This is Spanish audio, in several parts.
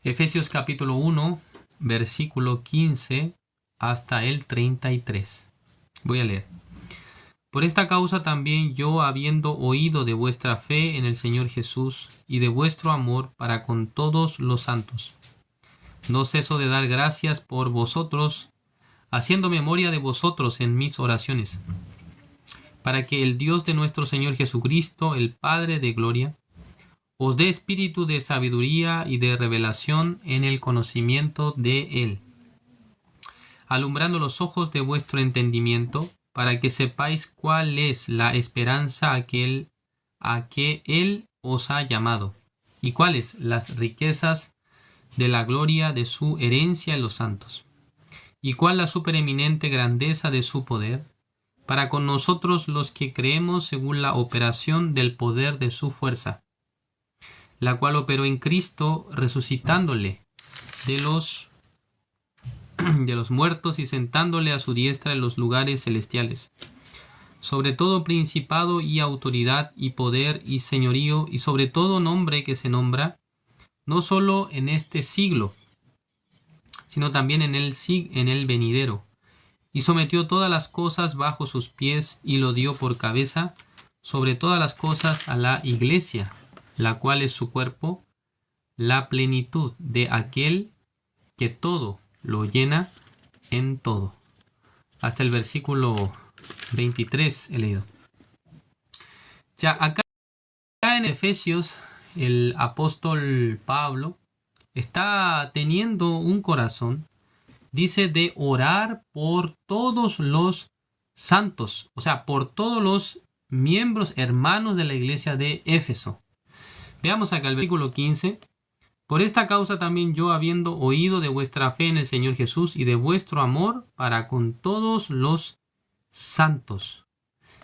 Efesios capítulo 1, versículo 15 hasta el 33. Voy a leer. Por esta causa también yo, habiendo oído de vuestra fe en el Señor Jesús y de vuestro amor para con todos los santos, no ceso de dar gracias por vosotros, haciendo memoria de vosotros en mis oraciones, para que el Dios de nuestro Señor Jesucristo, el Padre de gloria, os dé espíritu de sabiduría y de revelación en el conocimiento de Él, alumbrando los ojos de vuestro entendimiento, para que sepáis cuál es la esperanza a que Él os ha llamado, y cuáles las riquezas de la gloria de su herencia en los santos, y cuál la supereminente grandeza de su poder, para con nosotros los que creemos según la operación del poder de su fuerza, la cual operó en Cristo, resucitándole de los muertos y sentándole a su diestra en los lugares celestiales, sobre todo principado y autoridad y poder y señorío y sobre todo nombre que se nombra, no solo en este siglo, sino también en el venidero, y sometió todas las cosas bajo sus pies y lo dio por cabeza sobre todas las cosas a la Iglesia, la cual es su cuerpo, la plenitud de aquel que todo lo llena en todo. Hasta el versículo 23 he leído. Ya acá en Efesios, el apóstol Pablo está teniendo un corazón, dice, de orar por todos los santos, o sea, por todos los miembros hermanos de la iglesia de Éfeso. Veamos acá el versículo 15. Por esta causa también yo, habiendo oído de vuestra fe en el Señor Jesús y de vuestro amor para con todos los santos.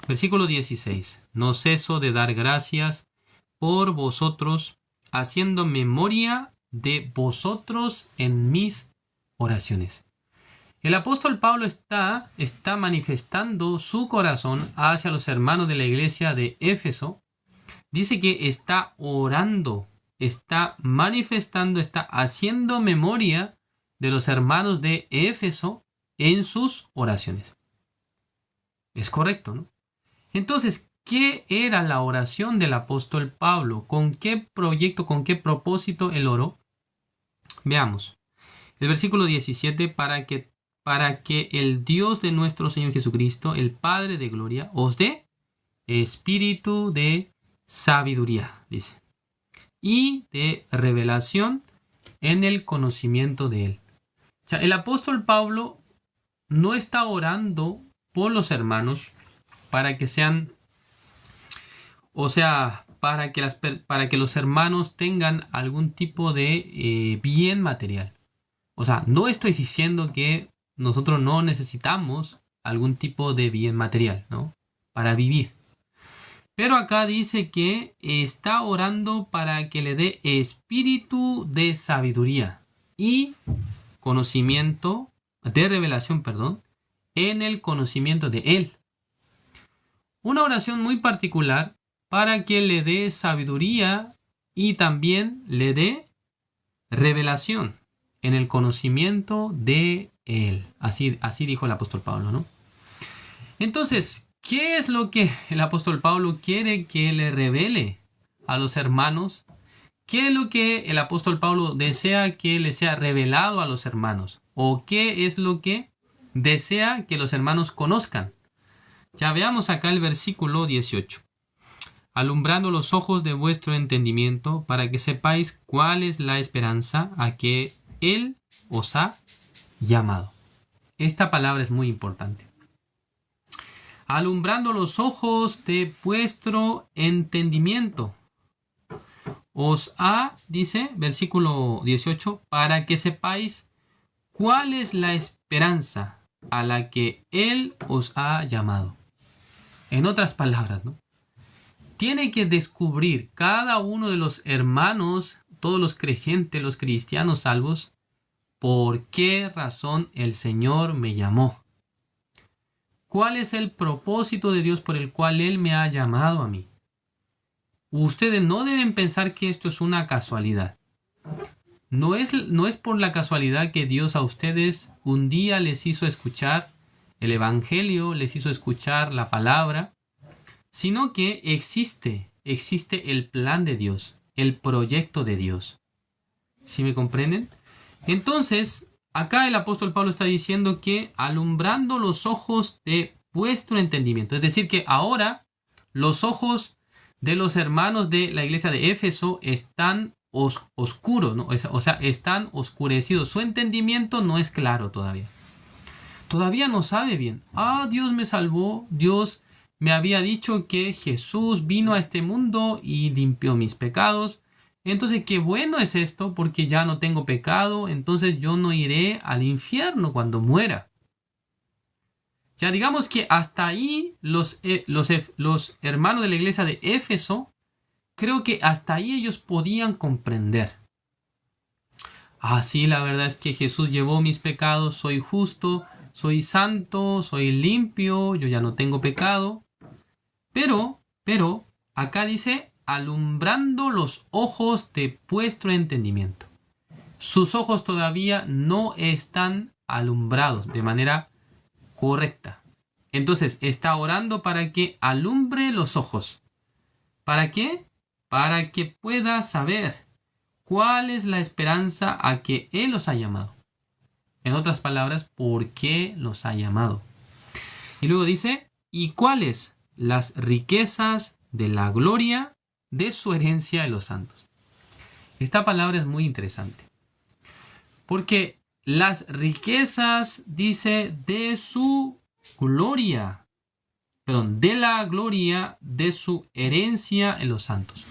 Versículo 16. No ceso de dar gracias por vosotros, haciendo memoria de vosotros en mis oraciones. El apóstol Pablo está manifestando su corazón hacia los hermanos de la iglesia de Éfeso. Dice que está orando, está manifestando, está haciendo memoria de los hermanos de Éfeso en sus oraciones. Es correcto, ¿no? Entonces, ¿qué era la oración del apóstol Pablo? ¿Con qué proyecto, con qué propósito él oró? Veamos. El versículo 17, para que el Dios de nuestro Señor Jesucristo, el Padre de gloria, os dé espíritu de sabiduría, dice, y de revelación en el conocimiento de Él. O sea, el apóstol Pablo no está orando por los hermanos para que sean, o sea, para que los hermanos tengan algún tipo de bien material. O sea, no estoy diciendo que nosotros no necesitamos algún tipo de bien material, ¿no? Para vivir. Pero acá dice que está orando para que le dé espíritu de sabiduría y conocimiento, de revelación, perdón, en el conocimiento de Él. Una oración muy particular para que le dé sabiduría y también le dé revelación en el conocimiento de Él. Así dijo el apóstol Pablo, ¿no? Entonces, ¿qué es lo que el apóstol Pablo quiere que le revele a los hermanos? ¿Qué es lo que el apóstol Pablo desea que le sea revelado a los hermanos? ¿O qué es lo que desea que los hermanos conozcan? Ya veamos acá el versículo 18. Alumbrando los ojos de vuestro entendimiento, para que sepáis cuál es la esperanza a que Él os ha llamado. Esta palabra es muy importante. Alumbrando los ojos de vuestro entendimiento. Os ha, dice, versículo 18, para que sepáis cuál es la esperanza a la que Él os ha llamado. En otras palabras, ¿no? Tiene que descubrir cada uno de los hermanos, todos los creyentes, los cristianos salvos, por qué razón el Señor me llamó. ¿Cuál es el propósito de Dios por el cual Él me ha llamado a mí? Ustedes no deben pensar que esto es una casualidad. no es por la casualidad que Dios a ustedes un día les hizo escuchar el Evangelio, les hizo escuchar la palabra, sino que existe el plan de Dios, el proyecto de Dios. ¿Sí me comprenden? Entonces, acá el apóstol Pablo está diciendo que alumbrando los ojos de vuestro entendimiento, es decir, que ahora los ojos de los hermanos de la iglesia de Éfeso están oscuros, ¿no? O sea, están oscurecidos. Su entendimiento no es claro todavía. Todavía no sabe bien. Dios me salvó, Dios me había dicho que Jesús vino a este mundo y limpió mis pecados. Entonces, qué bueno es esto porque ya no tengo pecado, entonces yo no iré al infierno cuando muera. Ya digamos que hasta ahí los hermanos de la iglesia de Éfeso, creo que hasta ahí ellos podían comprender. Sí, la verdad es que Jesús llevó mis pecados, soy justo, soy santo, soy limpio, yo ya no tengo pecado. Pero, acá dice, alumbrando los ojos de vuestro entendimiento. Sus ojos todavía no están alumbrados de manera correcta. Entonces, está orando para que alumbre los ojos. ¿Para qué? Para que pueda saber cuál es la esperanza a que Él los ha llamado. En otras palabras, ¿por qué los ha llamado? Y luego dice, ¿y cuáles las riquezas de la gloria de su herencia de los santos? Esta palabra es muy interesante. Porque las riquezas, dice, de su gloria. Perdón, de la gloria de su herencia en los santos.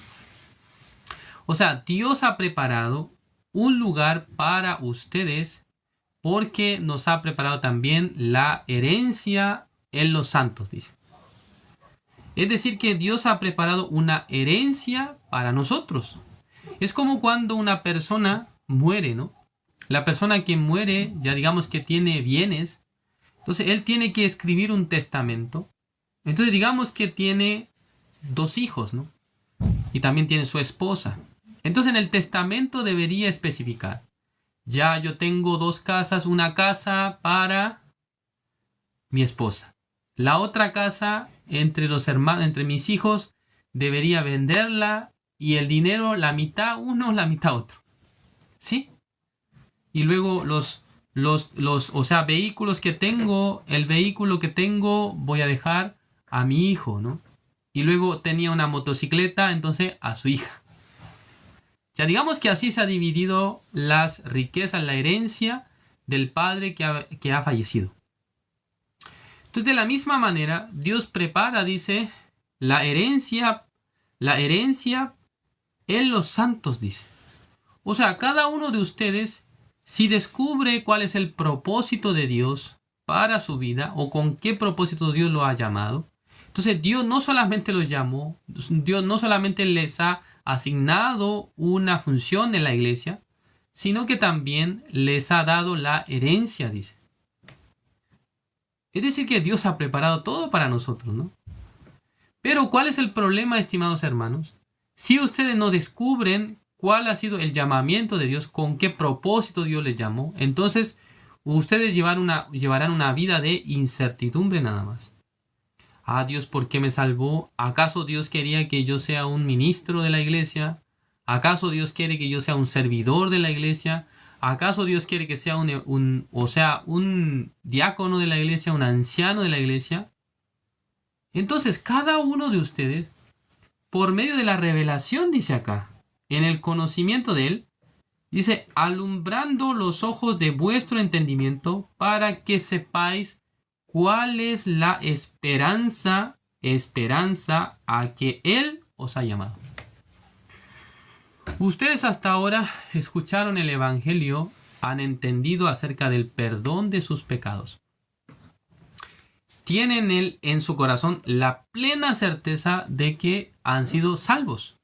O sea, Dios ha preparado un lugar para ustedes porque nos ha preparado también la herencia en los santos, dice. Es decir, que Dios ha preparado una herencia para nosotros. Es como cuando una persona muere, ¿no? La persona que muere, ya digamos que tiene bienes, entonces él tiene que escribir un testamento. Entonces digamos que tiene 2 hijos, ¿no? Y también tiene su esposa. Entonces en el testamento debería especificar, ya yo tengo 2 casas, una casa para mi esposa. La otra casa entre los hermanos, entre mis hijos, debería venderla y el dinero, la mitad uno, la mitad otro. ¿Sí? Y luego o sea, vehículos que tengo, el vehículo que tengo voy a dejar a mi hijo, ¿no? Y luego tenía una motocicleta, entonces a su hija. Ya digamos que así se ha dividido las riquezas, la herencia del padre que ha fallecido. Entonces, de la misma manera, Dios prepara, dice, la herencia en los santos, dice. O sea, cada uno de ustedes, si descubre cuál es el propósito de Dios para su vida o con qué propósito Dios lo ha llamado, entonces Dios no solamente los llamó, Dios no solamente les ha asignado una función en la iglesia, sino que también les ha dado la herencia, dice. Es decir, que Dios ha preparado todo para nosotros, ¿no? Pero ¿cuál es el problema, estimados hermanos? Si ustedes no descubren cuál ha sido el llamamiento de Dios, con qué propósito Dios les llamó, entonces ustedes llevarán una vida de incertidumbre nada más. Dios, ¿por qué me salvó? ¿Acaso Dios quería que yo sea un ministro de la iglesia? ¿Acaso Dios quiere que yo sea un servidor de la iglesia? ¿Acaso Dios quiere que sea un diácono de la iglesia, un anciano de la iglesia? Entonces, cada uno de ustedes, por medio de la revelación, dice acá, en el conocimiento de Él, dice, alumbrando los ojos de vuestro entendimiento para que sepáis cuál es la esperanza a que Él os ha llamado. Ustedes hasta ahora escucharon el Evangelio, han entendido acerca del perdón de sus pecados. Tienen en su corazón la plena certeza de que han sido salvos.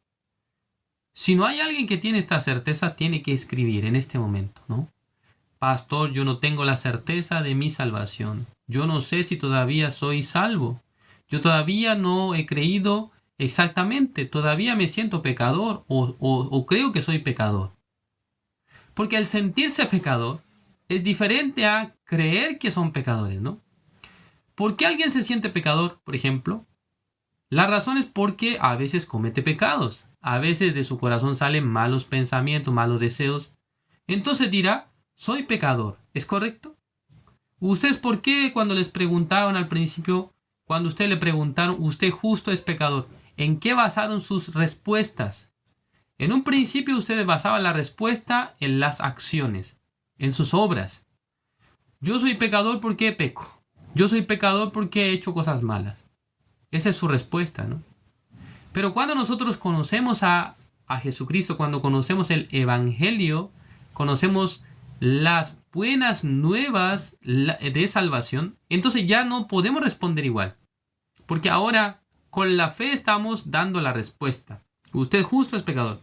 Si no hay alguien que tiene esta certeza, tiene que escribir en este momento, ¿no? Pastor, yo no tengo la certeza de mi salvación. Yo no sé si todavía soy salvo. Yo todavía no he creído exactamente. Todavía me siento pecador o creo que soy pecador. Porque el sentirse pecador es diferente a creer que son pecadores, ¿no? ¿Por qué alguien se siente pecador, por ejemplo? La razón es porque a veces comete pecados. A veces de su corazón salen malos pensamientos, malos deseos. Entonces dirá, soy pecador. ¿Es correcto? ¿Ustedes por qué cuando les preguntaban al principio, cuando ustedes le preguntaron, usted justo es pecador, en qué basaron sus respuestas? En un principio ustedes basaban la respuesta en las acciones, en sus obras. Yo soy pecador porque peco. Yo soy pecador porque he hecho cosas malas. Esa es su respuesta, ¿no? Pero cuando nosotros conocemos a Jesucristo, cuando conocemos el Evangelio, conocemos las buenas nuevas de salvación, entonces ya no podemos responder igual. Porque ahora con la fe estamos dando la respuesta. Usted justo es pecador.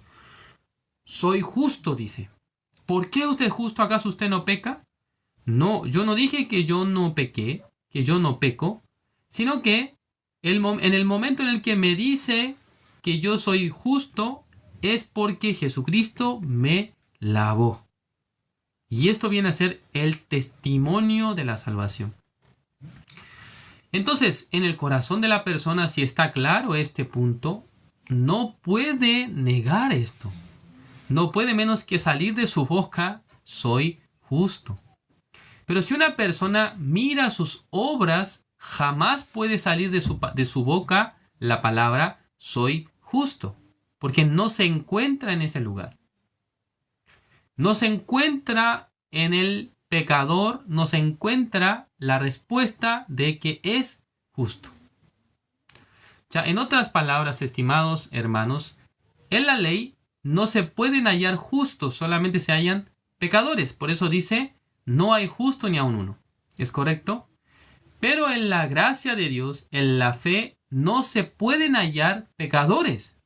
Soy justo, dice. ¿Por qué usted es justo? ¿Acaso usted no peca? No, yo no dije que yo no pequé, que yo no peco, sino que en el momento en el que me dice que yo soy justo es porque Jesucristo me lavó. Y esto viene a ser el testimonio de la salvación. Entonces, en el corazón de la persona, si está claro este punto, no puede negar esto. No puede menos que salir de su boca, soy justo. Pero si una persona mira sus obras, jamás puede salir de su boca la palabra soy justo, porque no se encuentra en ese lugar. No se encuentra en el pecador, no se encuentra la respuesta de que es justo. Ya, en otras palabras, estimados hermanos, en la ley no se pueden hallar justos, solamente se hallan pecadores. Por eso dice, no hay justo ni aun uno. ¿Es correcto? Pero en la gracia de Dios, en la fe, no se pueden hallar pecadores.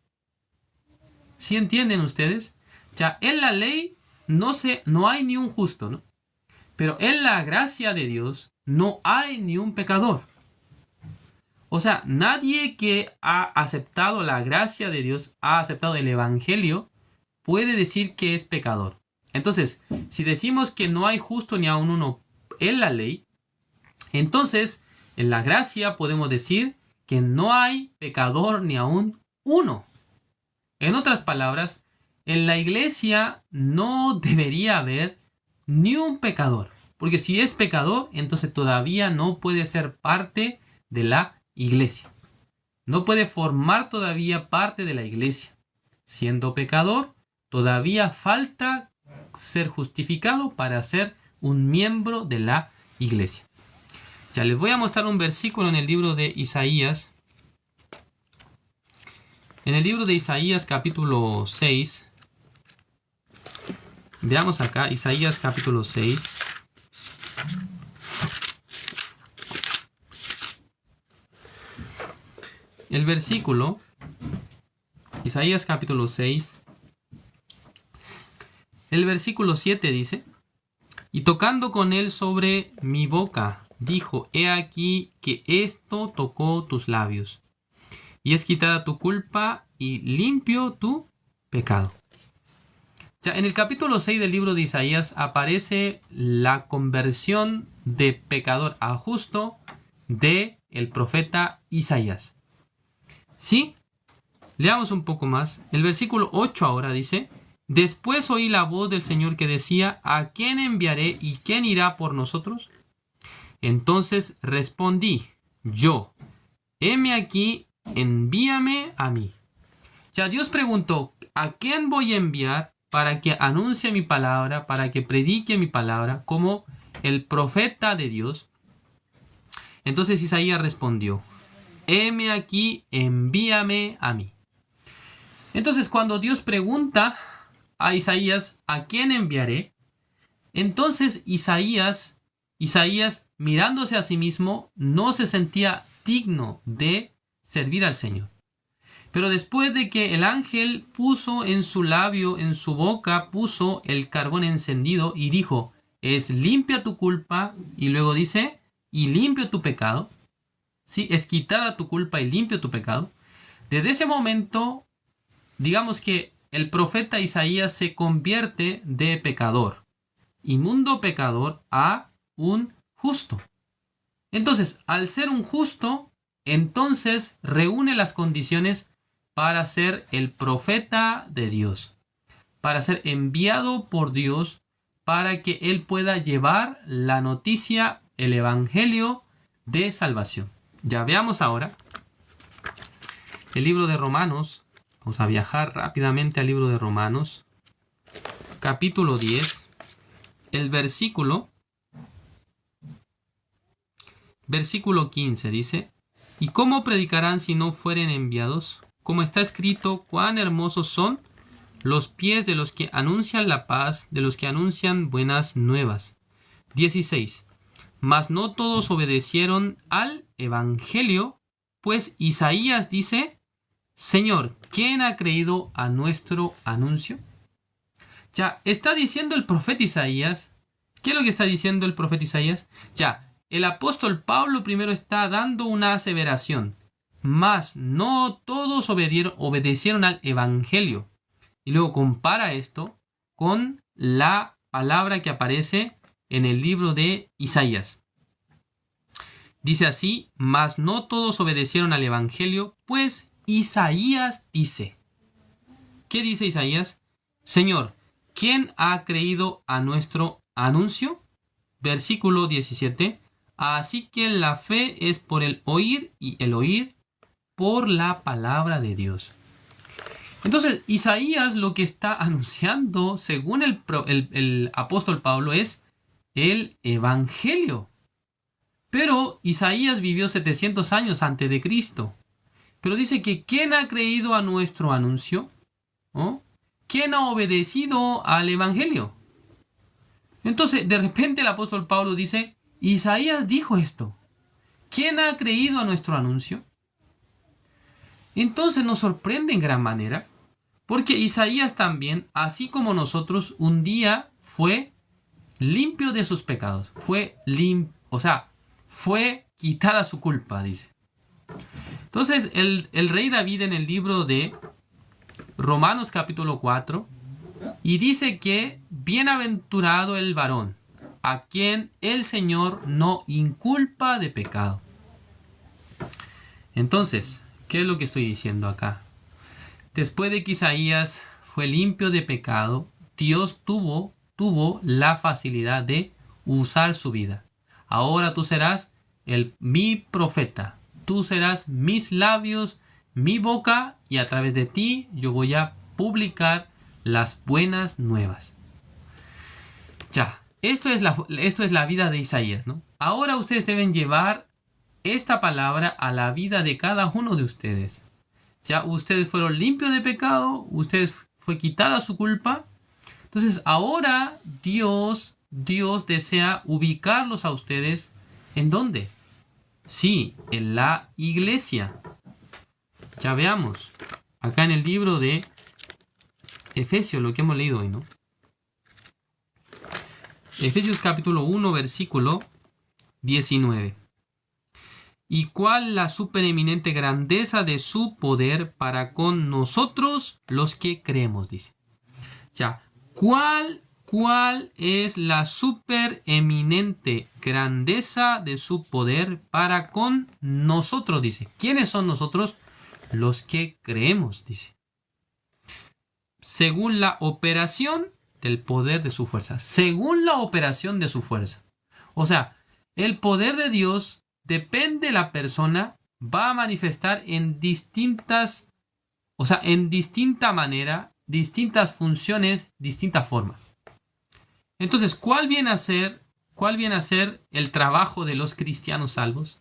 ¿Sí entienden ustedes? Ya, en la ley no hay ni un justo, ¿no? Pero en la gracia de Dios no hay ni un pecador. O sea, nadie que ha aceptado la gracia de Dios, ha aceptado el Evangelio, puede decir que es pecador. Entonces, si decimos que no hay justo ni aun uno en la ley, entonces en la gracia podemos decir que no hay pecador ni aun uno. En otras palabras, en la iglesia no debería haber ni un pecador. Porque si es pecador, entonces todavía no puede ser parte de la iglesia. No puede formar todavía parte de la iglesia. Siendo pecador, todavía falta ser justificado para ser un miembro de la iglesia. Ya les voy a mostrar un versículo en el libro de Isaías. En el libro de Isaías capítulo 6. Veamos acá, Isaías capítulo 6. El versículo, Isaías capítulo 6, el versículo 7 dice, y tocando con él sobre mi boca, dijo, he aquí que esto tocó tus labios, y es quitada tu culpa y limpio tu pecado. Ya, en el capítulo 6 del libro de Isaías aparece la conversión de pecador a justo de el profeta Isaías. ¿Sí? Leamos un poco más. El versículo 8 ahora dice, después oí la voz del Señor que decía, ¿a quién enviaré y quién irá por nosotros? Entonces respondí, yo, heme aquí, envíame a mí. Ya Dios preguntó, ¿a quién voy a enviar para que anuncie mi palabra, para que predique mi palabra como el profeta de Dios? Entonces Isaías respondió, heme aquí, envíame a mí. Entonces cuando Dios pregunta a Isaías, ¿a quién enviaré? Entonces Isaías mirándose a sí mismo no se sentía digno de servir al Señor. Pero después de que el ángel puso en su labio, en su boca, puso el carbón encendido y dijo, es limpia tu culpa, y luego dice, y limpio tu pecado. Sí, es quitada tu culpa y limpio tu pecado. Desde ese momento, digamos que el profeta Isaías se convierte de pecador, inmundo pecador, a un justo. Entonces, al ser un justo, entonces reúne las condiciones para ser el profeta de Dios, para ser enviado por Dios, para que él pueda llevar la noticia, el evangelio de salvación. Ya veamos ahora el libro de Romanos. Vamos a viajar rápidamente al libro de Romanos, capítulo 10, el versículo 15 dice: ¿Y cómo predicarán si no fueren enviados? Como está escrito, cuán hermosos son los pies de los que anuncian la paz, de los que anuncian buenas nuevas. 16. Mas no todos obedecieron al evangelio, pues Isaías dice: Señor, ¿quién ha creído a nuestro anuncio? Ya, está diciendo el profeta Isaías. ¿Qué es lo que está diciendo el profeta Isaías? Ya, el apóstol Pablo primero está dando una aseveración. Mas no todos obedecieron al evangelio. Y luego compara esto con la palabra que aparece en el libro de Isaías. Dice así: mas no todos obedecieron al evangelio, pues Isaías dice. ¿Qué dice Isaías? Señor, ¿quién ha creído a nuestro anuncio? Versículo 17. Así que la fe es por el oír, y el oír por la palabra de Dios. Entonces, Isaías lo que está anunciando, según el apóstol Pablo, es el evangelio. Pero Isaías vivió 700 años antes de Cristo. Pero dice que ¿quién ha creído a nuestro anuncio? ¿Oh? ¿Quién ha obedecido al evangelio? Entonces, de repente el apóstol Pablo dice: Isaías dijo esto. ¿Quién ha creído a nuestro anuncio? Entonces nos sorprende en gran manera, porque Isaías también, así como nosotros, un día fue limpio de sus pecados. Fue quitada su culpa, dice. Entonces, el rey David en el libro de Romanos capítulo 4, y dice que bienaventurado el varón, a quien el Señor no inculpa de pecado. Entonces, ¿qué es lo que estoy diciendo acá? Después de que Isaías fue limpio de pecado, Dios tuvo la facilidad de usar su vida. Ahora tú serás mi profeta. Tú serás mis labios, mi boca, y a través de ti yo voy a publicar las buenas nuevas. Ya, esto es la vida de Isaías, ¿no? Ahora ustedes deben llevar esta palabra a la vida de cada uno de ustedes. Ya ustedes fueron limpios de pecado, ustedes fue quitada su culpa. Entonces ahora Dios desea ubicarlos a ustedes. ¿En dónde? Sí, en la iglesia. Ya veamos. Acá en el libro de Efesios, lo que hemos leído hoy, ¿no? Efesios capítulo 1, versículo 19. ¿Y cuál la supereminente grandeza de su poder para con nosotros los que creemos? Dice. Ya, ¿cuál es la supereminente grandeza de su poder para con nosotros? Dice. ¿Quiénes son nosotros? Los que creemos, dice. Según la operación del poder de su fuerza. Según la operación de su fuerza. O sea, el poder de Dios, depende de la persona, va a manifestar en distinta manera, distintas funciones, distintas formas. Entonces, ¿cuál viene a ser el trabajo de los cristianos salvos?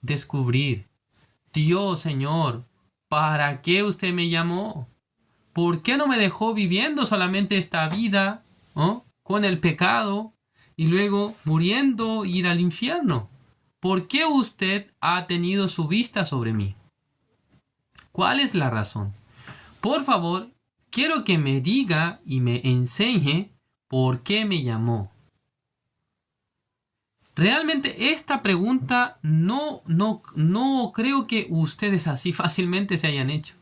Descubrir: Dios, Señor, ¿para qué usted me llamó? ¿Por qué no me dejó viviendo solamente esta vida, ¿no?, con el pecado y luego muriendo ir al infierno? ¿Por qué usted ha tenido su vista sobre mí? ¿Cuál es la razón? Por favor, quiero que me diga y me enseñe por qué me llamó. Realmente esta pregunta no creo que ustedes así fácilmente se hayan hecho.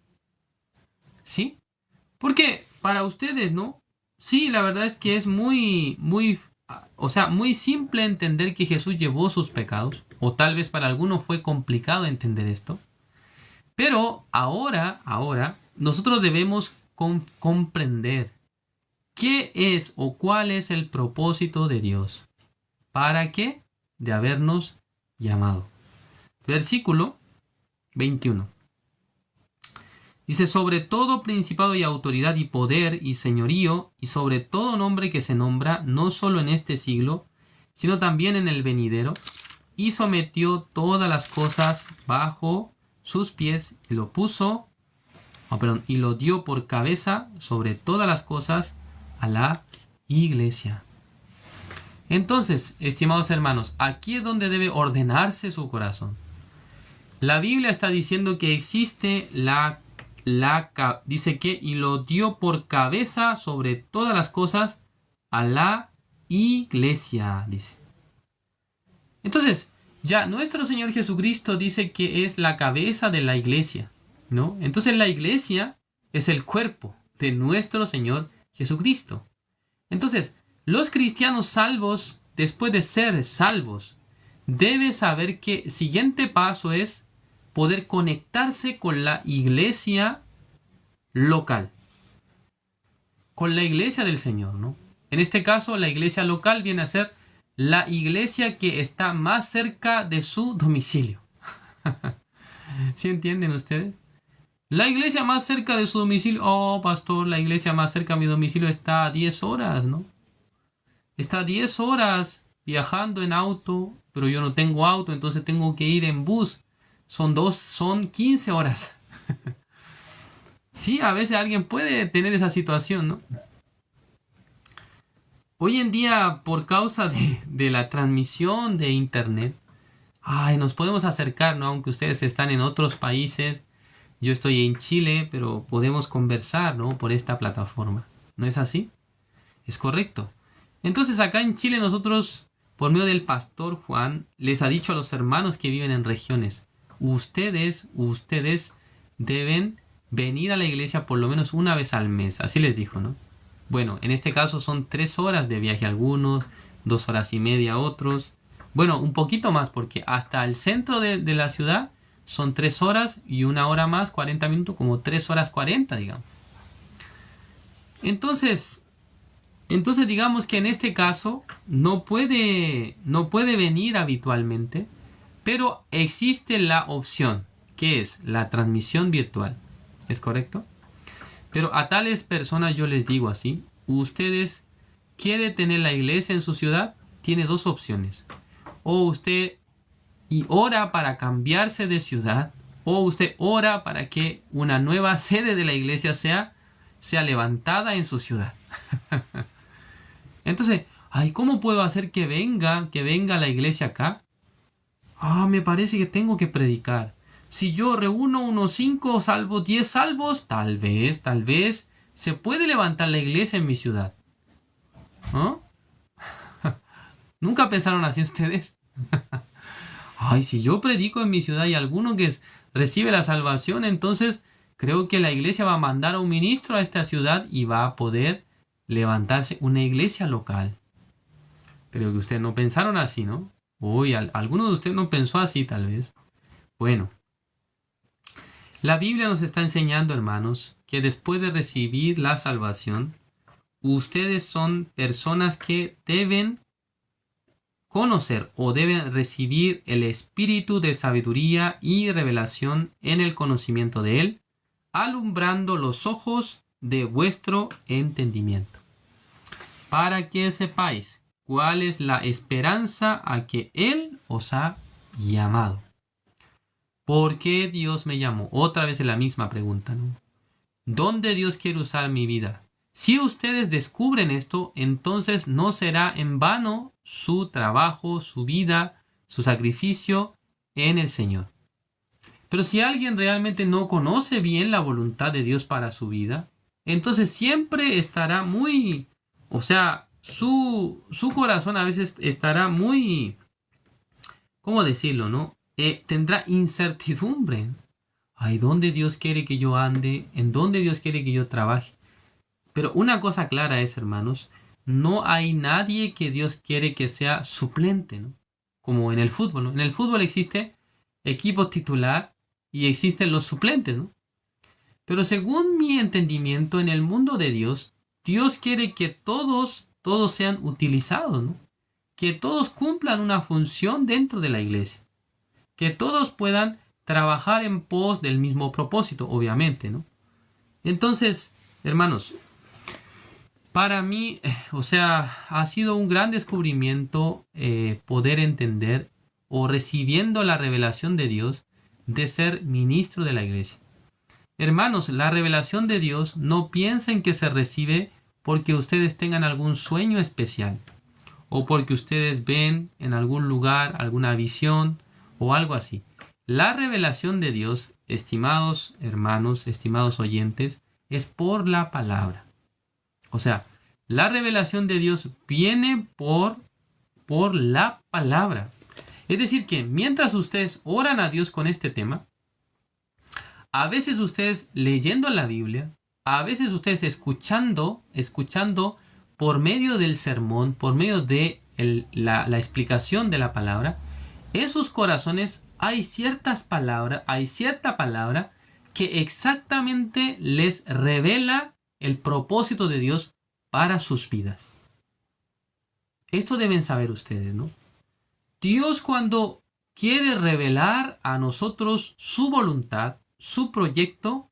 ¿Sí? Porque para ustedes, ¿no? Sí, la verdad es que es muy simple entender que Jesús llevó sus pecados. O tal vez para algunos fue complicado entender esto. Pero ahora, nosotros debemos comprender qué es o cuál es el propósito de Dios. ¿Para qué? De habernos llamado. Versículo 21. Dice, sobre todo principado y autoridad y poder y señorío y sobre todo nombre que se nombra, no solo en este siglo, sino también en el venidero, y sometió todas las cosas bajo sus pies y lo puso, y lo dio por cabeza sobre todas las cosas a la iglesia. Entonces, estimados hermanos, aquí es donde debe ordenarse su corazón. La Biblia está diciendo que existe dice que y lo dio por cabeza sobre todas las cosas a la iglesia, dice. Entonces, ya nuestro Señor Jesucristo dice que es la cabeza de la iglesia, ¿no? Entonces la iglesia es el cuerpo de nuestro Señor Jesucristo. Entonces, los cristianos salvos, después de ser salvos, deben saber que el siguiente paso es poder conectarse con la iglesia local, con la iglesia del Señor, ¿no? En este caso, la iglesia local viene a ser la iglesia que está más cerca de su domicilio. ¿Sí entienden ustedes? La iglesia más cerca de su domicilio. Oh, pastor, la iglesia más cerca de mi domicilio está a 10 horas, ¿no? Está a 10 horas viajando en auto, pero yo no tengo auto, entonces tengo que ir en bus. Son 15 horas. Sí, a veces alguien puede tener esa situación, ¿no? Hoy en día, por causa de la transmisión de internet, nos podemos acercar, ¿no? Aunque ustedes están en otros países, yo estoy en Chile, pero podemos conversar, ¿no? Por esta plataforma. ¿No es así? Es correcto. Entonces acá en Chile nosotros, por medio del pastor Juan, les ha dicho a los hermanos que viven en regiones, ustedes deben venir a la iglesia por lo menos una vez al mes. Así les dijo, ¿no? Bueno, en este caso son 3 horas de viaje algunos, 2 horas y media otros. Bueno, un poquito más porque hasta el centro de la ciudad son 3 horas y 1 hora más, 40 minutos, como 3 horas 40, digamos. Entonces digamos que en este caso no puede venir habitualmente, pero existe la opción, que es la transmisión virtual. ¿Es correcto? Pero a tales personas yo les digo así, ustedes quieren tener la iglesia en su ciudad, tiene 2 opciones. O usted ora para cambiarse de ciudad, o usted ora para que una nueva sede de la iglesia sea levantada en su ciudad. Entonces, ¿cómo puedo hacer que venga la iglesia acá? Me parece que tengo que predicar. Si yo reúno unos 5 salvos, 10 salvos, tal vez se puede levantar la iglesia en mi ciudad. ¿No? ¿Nunca pensaron así ustedes? Si yo predico en mi ciudad y alguno que recibe la salvación, entonces creo que la iglesia va a mandar a un ministro a esta ciudad y va a poder levantarse una iglesia local. Creo que ustedes no pensaron así, ¿no? Alguno de ustedes no pensó así, tal vez. Bueno, la Biblia nos está enseñando, hermanos, que después de recibir la salvación, ustedes son personas que deben conocer o deben recibir el espíritu de sabiduría y revelación en el conocimiento de Él, alumbrando los ojos de vuestro entendimiento, para que sepáis cuál es la esperanza a que Él os ha llamado. ¿Por qué Dios me llamó? Otra vez es la misma pregunta, ¿no? ¿Dónde Dios quiere usar mi vida? Si ustedes descubren esto, entonces no será en vano su trabajo, su vida, su sacrificio en el Señor. Pero si alguien realmente no conoce bien la voluntad de Dios para su vida, entonces siempre estará su corazón a veces estará muy, ¿cómo decirlo, no? Tendrá incertidumbre. ¿Dónde Dios quiere que yo ande? ¿En dónde Dios quiere que yo trabaje? Pero una cosa clara es, hermanos, no hay nadie que Dios quiere que sea suplente, ¿no? Como en el fútbol, ¿no? En el fútbol existe equipo titular y existen los suplentes, ¿no? Pero según mi entendimiento, en el mundo de Dios, Dios quiere que todos sean utilizados, ¿no? Que todos cumplan una función dentro de la iglesia. Que todos puedan trabajar en pos del mismo propósito, obviamente, ¿no? Entonces, hermanos, para mí, ha sido un gran descubrimiento poder entender o recibiendo la revelación de Dios de ser ministro de la iglesia. Hermanos, la revelación de Dios no piensen que se recibe porque ustedes tengan algún sueño especial o porque ustedes ven en algún lugar alguna visión o algo así. La revelación de Dios, estimados hermanos, estimados oyentes, es por la palabra. O sea, la revelación de Dios viene por la palabra. Es decir, que mientras ustedes oran a Dios con este tema, a veces ustedes leyendo la Biblia, a veces ustedes escuchando por medio del sermón, por medio de la explicación de la palabra, en sus corazones hay cierta palabra que exactamente les revela el propósito de Dios para sus vidas. Esto deben saber ustedes, ¿no? Dios, cuando quiere revelar a nosotros su voluntad, su proyecto,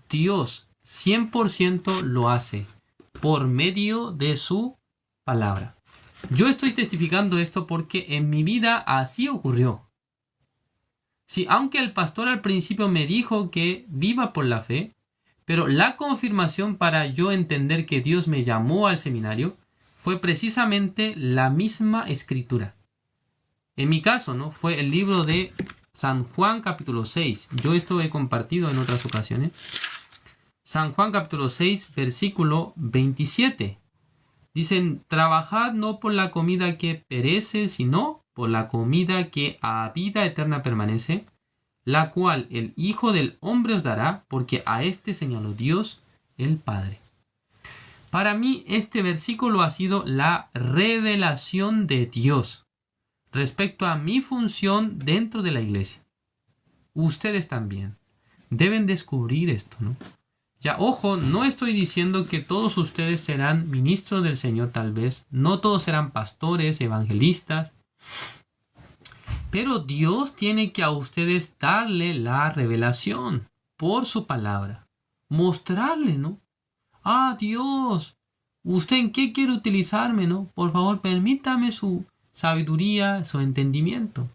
Dios 100% lo hace por medio de su palabra. Yo estoy testificando esto porque en mi vida así ocurrió. Sí, aunque el pastor al principio me dijo que viva por la fe, pero la confirmación para yo entender que Dios me llamó al seminario fue precisamente la misma escritura. En mi caso, ¿no? Fue el libro de San Juan capítulo 6. Yo esto he compartido en otras ocasiones. San Juan capítulo 6, versículo 27. Dicen, trabajad no por la comida que perece, sino por la comida que a vida eterna permanece, la cual el Hijo del Hombre os dará, porque a este señaló Dios el Padre. Para mí este versículo ha sido la revelación de Dios respecto a mi función dentro de la iglesia. Ustedes también deben descubrir esto, ¿no? Ya, ojo, no estoy diciendo que todos ustedes serán ministros del Señor, tal vez. No todos serán pastores, evangelistas. Pero Dios tiene que a ustedes darle la revelación por su palabra. Mostrarle, ¿no? Ah, Dios, ¿usted en qué quiere utilizarme, no? Por favor, permítame su sabiduría, su entendimiento.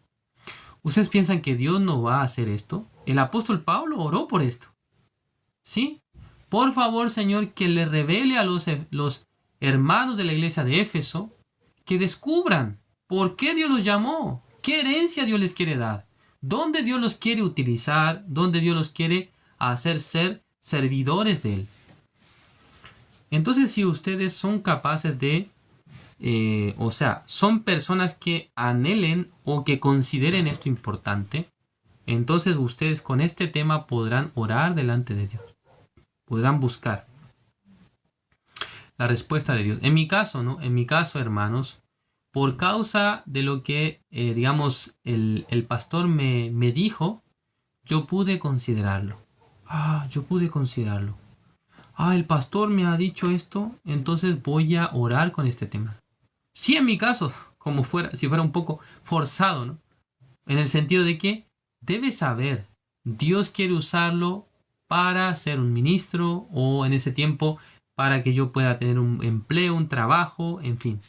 ¿Ustedes piensan que Dios no va a hacer esto? El apóstol Pablo oró por esto. ¿Sí? Por favor, Señor, que le revele a los hermanos de la iglesia de Éfeso que descubran por qué Dios los llamó, qué herencia Dios les quiere dar, dónde Dios los quiere utilizar, dónde Dios los quiere hacer ser servidores de Él. Entonces, si ustedes son capaces de, son personas que anhelen o que consideren esto importante, entonces ustedes con este tema podrán orar delante de Dios. Podrán buscar la respuesta de Dios. En mi caso, ¿no? En mi caso, hermanos, por causa de lo que, el pastor me dijo, yo pude considerarlo. Yo pude considerarlo. El pastor me ha dicho esto, entonces voy a orar con este tema. Sí, en mi caso, si fuera un poco forzado, ¿no? En el sentido de que debe saber, Dios quiere usarlo para ser un ministro o en ese tiempo para que yo pueda tener un empleo, un trabajo, en fin.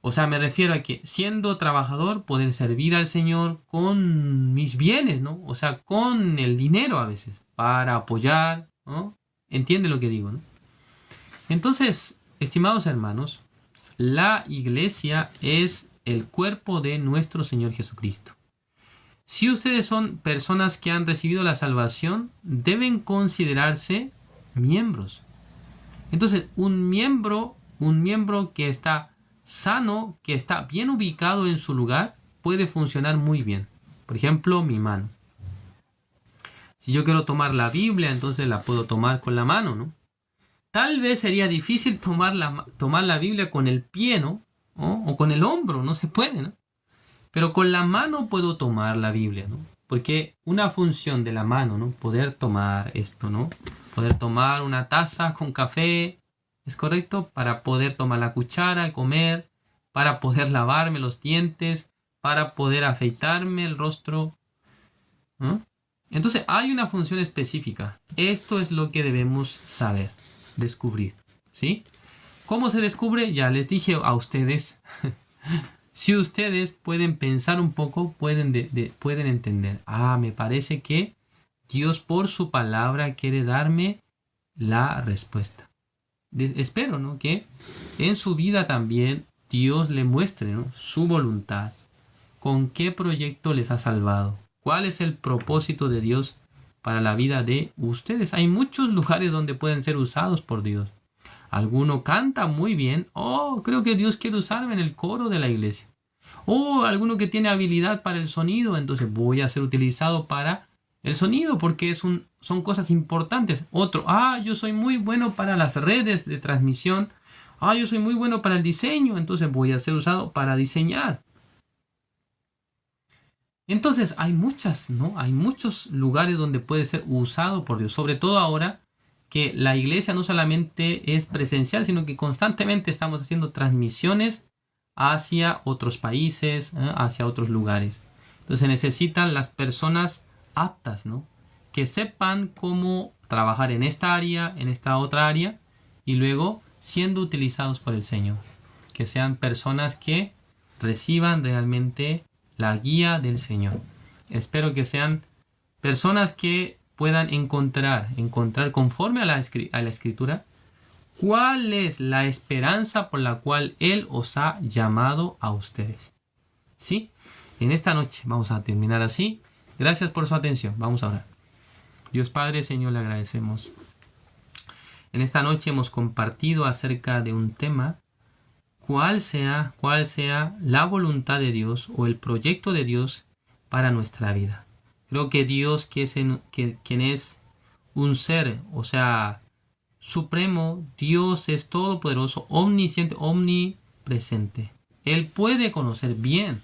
O sea, me refiero a que siendo trabajador poder servir al Señor con mis bienes, ¿no? O sea, con el dinero a veces para apoyar, ¿no? ¿Entiende lo que digo, no? Entonces, estimados hermanos, la iglesia es el cuerpo de nuestro Señor Jesucristo. Si ustedes son personas que han recibido la salvación, deben considerarse miembros. Entonces, un miembro que está sano, que está bien ubicado en su lugar, puede funcionar muy bien. Por ejemplo, mi mano. Si yo quiero tomar la Biblia, entonces la puedo tomar con la mano, ¿no? Tal vez sería difícil tomar la Biblia con el pie, ¿no? O con el hombro, no se puede, ¿no? Pero con la mano puedo tomar la Biblia, ¿no? Porque una función de la mano, ¿no? Poder tomar esto, ¿no? Poder tomar una taza con café, ¿es correcto? Para poder tomar la cuchara y comer, para poder lavarme los dientes, para poder afeitarme el rostro, ¿no? Entonces hay una función específica. Esto es lo que debemos saber, descubrir, ¿sí? ¿Cómo se descubre? Ya les dije a ustedes. Si ustedes pueden pensar un poco, pueden entender. Me parece que Dios por su palabra quiere darme la respuesta. Espero, ¿no? Que en su vida también Dios le muestre, ¿no? Su voluntad. ¿Con qué proyecto les ha salvado? ¿Cuál es el propósito de Dios para la vida de ustedes? Hay muchos lugares donde pueden ser usados por Dios. Alguno canta muy bien. Creo que Dios quiere usarme en el coro de la iglesia. Alguno que tiene habilidad para el sonido, entonces voy a ser utilizado para el sonido porque son cosas importantes. Otro, yo soy muy bueno para las redes de transmisión. Yo soy muy bueno para el diseño, entonces voy a ser usado para diseñar. Entonces hay muchos lugares donde puede ser usado por Dios, sobre todo ahora que la iglesia no solamente es presencial, sino que constantemente estamos haciendo transmisiones hacia otros países, hacia otros lugares. Entonces necesitan las personas aptas, ¿no? Que sepan cómo trabajar en esta área, en esta otra área, y luego siendo utilizados por el Señor. Que sean personas que reciban realmente la guía del Señor. Espero que sean personas que puedan encontrar conforme a la Escritura, ¿cuál es la esperanza por la cual Él os ha llamado a ustedes? ¿Sí? En esta noche vamos a terminar así. Gracias por su atención. Vamos a orar. Dios Padre, Señor, le agradecemos. En esta noche hemos compartido acerca de un tema. Cuál sea la voluntad de Dios o el proyecto de Dios para nuestra vida. Creo que Dios, quien es un ser, o sea, supremo, Dios es todopoderoso, omnisciente, omnipresente. Él puede conocer bien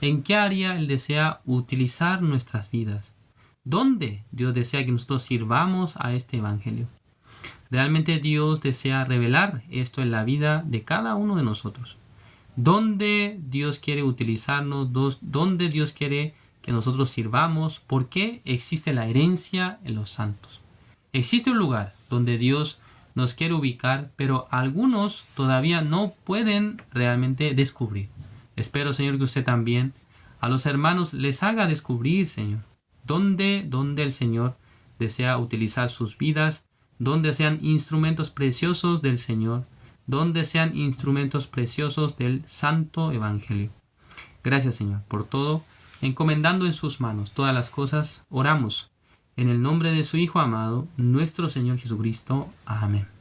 en qué área Él desea utilizar nuestras vidas. ¿Dónde Dios desea que nosotros sirvamos a este evangelio? Realmente Dios desea revelar esto en la vida de cada uno de nosotros. ¿Dónde Dios quiere utilizarnos? ¿Dónde Dios quiere que nosotros sirvamos? ¿Por qué existe la herencia en los santos? Existe un lugar donde Dios nos quiere ubicar, pero algunos todavía no pueden realmente descubrir. Espero, Señor, que usted también a los hermanos les haga descubrir, Señor, dónde el Señor desea utilizar sus vidas, donde sean instrumentos preciosos del Señor, donde sean instrumentos preciosos del Santo Evangelio. Gracias, Señor, por todo. Encomendando en sus manos todas las cosas, oramos en el nombre de su Hijo amado, nuestro Señor Jesucristo. Amén.